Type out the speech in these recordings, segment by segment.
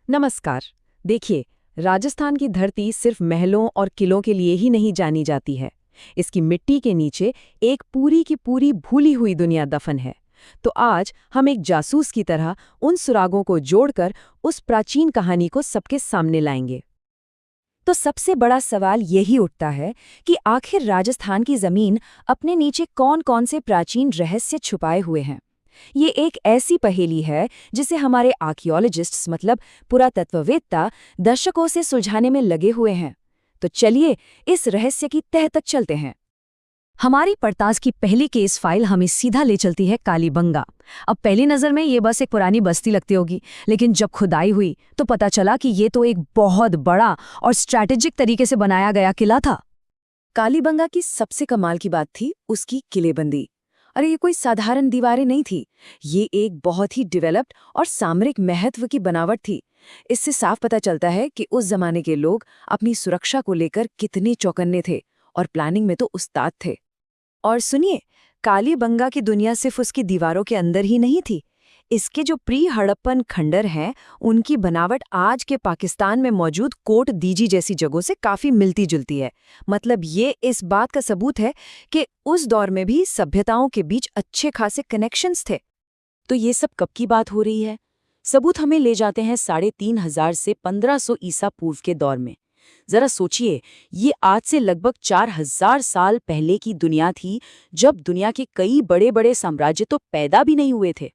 नमस्कार। देखिए, राजस्थान की धरती सिर्फ महलों और किलों के लिए ही नहीं जानी जाती है। इसकी मिट्टी के नीचे एक पूरी की पूरी भूली हुई दुनिया दफन है। तो आज हम एक जासूस की तरह उन सुरागों को जोड़कर उस प्राचीन कहानी को सबके सामने लाएंगे। तो सबसे बड़ा सवाल यही उठता है कि आखिर राजस्थान की जमीन अपने नीचे कौन-कौन से प्राचीन रहस्य छुपाए हुए हैं। ये एक ऐसी पहेली है जिसे हमारे आर्कियोलॉजिस्ट्स मतलब पुरातत्ववेत्ता दशकों से सुलझाने में लगे हुए हैं। तो चलिए इस रहस्य की तह तक चलते हैं। हमारी पड़ताल की पहली केस फाइल हमें सीधा ले चलती है कालीबंगा। अब पहली नज़र में ये बस एक पुरानी बस्ती लगती होगी, लेकिन जब खुदाई हुई तो पता चला कि ये तो एक बहुत बड़ा और स्ट्रैटेजिक तरीके से बनाया गया किला था। कालीबंगा की सबसे कमाल की बात थी उसकी किलेबंदी। अरे ये कोई साधारण दीवारें नहीं थी, ये एक बहुत ही डेवलप्ड और सामरिक महत्व की बनावट थी। इससे साफ पता चलता है कि उस जमाने के लोग अपनी सुरक्षा को लेकर कितने चौकन्ने थे और प्लानिंग में तो उस्ताद थे। और सुनिए, कालीबंगा की दुनिया सिर्फ उसकी दीवारों के अंदर ही नहीं थी। इसके जो प्री हड़प्पन खंडर हैं, उनकी बनावट आज के पाकिस्तान में मौजूद कोट दीजी जैसी जगहों से काफी मिलती जुलती है। मतलब ये इस बात का सबूत है कि उस दौर में भी सभ्यताओं के बीच अच्छे खासे कनेक्शंस थे। तो ये सब कब की बात हो रही है? सबूत हमें ले जाते हैं 3500 से 1500 ईसा पूर्व के दौर में। जरा सोचिए, ये आज से लगभग 4000 साल पहले की दुनिया थी, जब दुनिया के कई बड़े बड़े साम्राज्य तो पैदा भी नहीं हुए थे।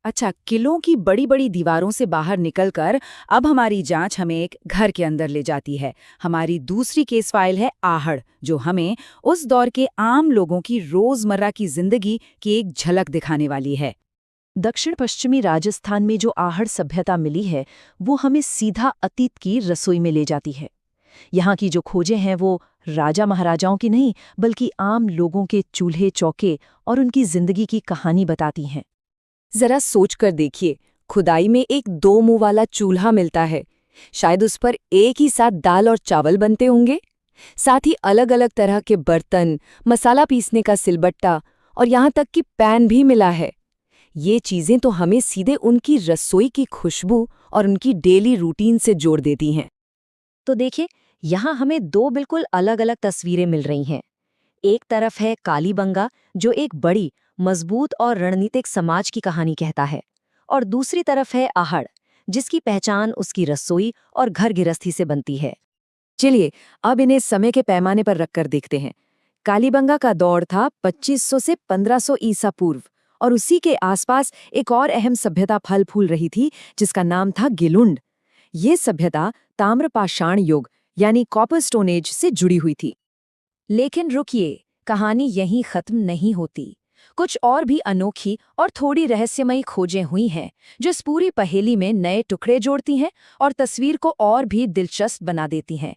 अच्छा, किलों की बड़ी बड़ी दीवारों से बाहर निकलकर अब हमारी जांच हमें एक घर के अंदर ले जाती है। हमारी दूसरी केस फाइल है आहड़, जो हमें उस दौर के आम लोगों की रोजमर्रा की जिंदगी की एक झलक दिखाने वाली है। दक्षिण पश्चिमी राजस्थान में जो आहड़ सभ्यता मिली है, वो हमें सीधा अतीत की रसोई में ले जाती है। यहाँ की जो खोजें हैं वो राजा महाराजाओं की नहीं, बल्कि आम लोगों के चूल्हे चौके और उनकी जिंदगी की कहानी बताती हैं। जरा सोच कर देखिए, खुदाई में एक 2 मुंह वाला चूल्हा मिलता है। शायद उस पर एक ही साथ दाल और चावल बनते होंगे। साथ ही अलग अलग तरह के बर्तन, मसाला पीसने का सिलबट्टा और यहाँ तक कि पैन भी मिला है। ये चीजें तो हमें सीधे उनकी रसोई की खुशबू और उनकी डेली रूटीन से जोड़ देती हैं। तो देखिए, यहाँ हमें 2 बिल्कुल अलग अलग तस्वीरें मिल रही हैं। एक तरफ है कालीबंगा, जो एक बड़ी, मजबूत और रणनीतिक समाज की कहानी कहता है, और दूसरी तरफ है आहड़, जिसकी पहचान उसकी रसोई और घर गृहस्थी से बनती है। चलिए, अब इन्हें समय के पैमाने पर रखकर देखते हैं। कालीबंगा का दौर था 2500 से 1500 ईसा पूर्व, और उसी के आसपास एक और अहम सभ्यता फल फूल रही थी, जिसका नाम था गिलुंड। ये सभ्यता ताम्रपाषाण युग यानी कॉपर स्टोन एज से जुड़ी हुई थी। लेकिन रुकिए, कहानी यहीं खत्म नहीं होती। कुछ और भी अनोखी और थोड़ी रहस्यमयी खोजें हुई हैं, जो इस पूरी पहेली में नए टुकड़े जोड़ती हैं और तस्वीर को और भी दिलचस्प बना देती हैं।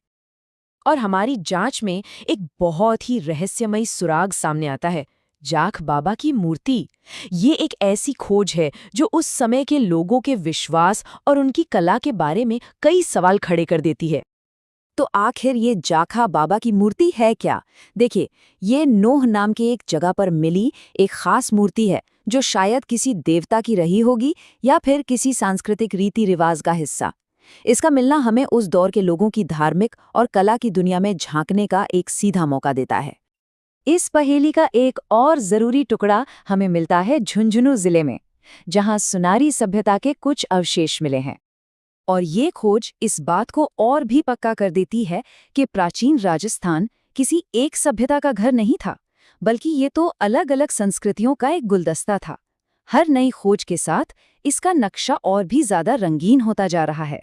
और हमारी जांच में एक बहुत ही रहस्यमयी सुराग सामने आता है, जाख बाबा की मूर्ति। ये एक ऐसी खोज है जो उस समय के लोगों के विश्वास और उनकी कला के बारे में कई सवाल खड़े कर देती है। तो आखिर ये जाखा बाबा की मूर्ति है क्या? देखिए, ये नोह नाम के एक जगह पर मिली एक खास मूर्ति है, जो शायद किसी देवता की रही होगी या फिर किसी सांस्कृतिक रीति रिवाज का हिस्सा। इसका मिलना हमें उस दौर के लोगों की धार्मिक और कला की दुनिया में झांकने का एक सीधा मौका देता है। इस पहेली का एक और जरूरी टुकड़ा हमें मिलता है झुंझुनू जिले में, जहां सुनारी सभ्यता के कुछ अवशेष मिले हैं। और ये खोज इस बात को और भी पक्का कर देती है कि प्राचीन राजस्थान किसी एक सभ्यता का घर नहीं था, बल्कि ये तो अलग अलग संस्कृतियों का एक गुलदस्ता था। हर नई खोज के साथ इसका नक्शा और भी ज्यादा रंगीन होता जा रहा है।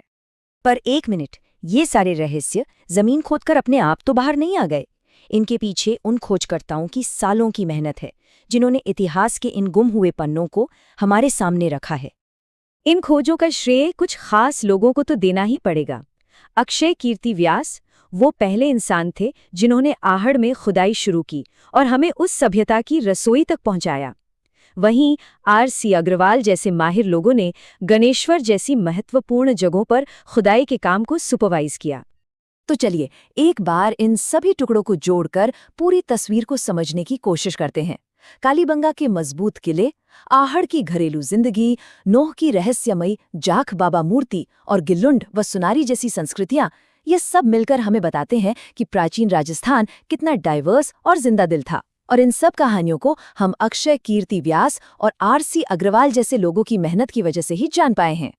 पर एक मिनट, ये सारे रहस्य जमीन खोदकर अपने आप तो बाहर नहीं आ गए। इनके पीछे उन खोजकर्ताओं की सालों की मेहनत है, जिन्होंने इतिहास के इन गुम हुए पन्नों को हमारे सामने रखा है। इन खोजों का श्रेय कुछ खास लोगों को तो देना ही पड़ेगा। अक्षय कीर्ति व्यास, वो पहले इंसान थे जिन्होंने आहड़ में खुदाई शुरू की और हमें उस सभ्यता की रसोई तक पहुंचाया। वहीं आर.सी. अग्रवाल जैसे माहिर लोगों ने गणेश्वर जैसी महत्वपूर्ण जगहों पर खुदाई के काम को सुपरवाइज किया। तो चलिए, एक बार इन सभी टुकड़ों को जोड़कर पूरी तस्वीर को समझने की कोशिश करते हैं। कालीबंगा के मजबूत किले, आहड़ की घरेलू जिंदगी, नोह की रहस्यमयी जाख बाबा मूर्ति और गिल्लुंड व सुनारी जैसी संस्कृतियां, ये सब मिलकर हमें बताते हैं कि प्राचीन राजस्थान कितना डाइवर्स और जिंदा दिल था। और इन सब कहानियों को हम अक्षय कीर्ति व्यास और आर.सी. अग्रवाल जैसे लोगों की मेहनत की वजह से ही जान पाए हैं।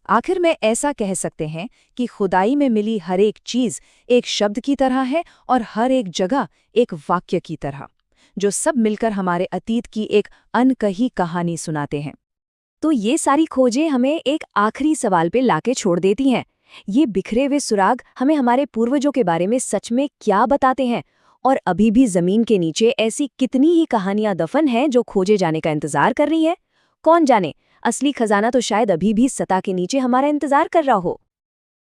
आखिर में ऐसा कह सकते हैं कि खुदाई में मिली हर एक चीज एक शब्द की तरह है और हर एक जगह एक वाक्य की तरह, जो सब मिलकर हमारे अतीत की एक अनकही कहानी सुनाते हैं। तो ये सारी खोजें हमें एक आखिरी सवाल पे लाके छोड़ देती हैं। ये बिखरे हुए सुराग हमें हमारे पूर्वजों के बारे में सच में क्या बताते हैं, और अभी भी जमीन के नीचे ऐसी कितनी ही कहानियां दफन हैं जो खोजे जाने का इंतजार कर रही हैं। कौन जाने, असली खजाना तो शायद अभी भी सतह के नीचे हमारा इंतजार कर रहा हो।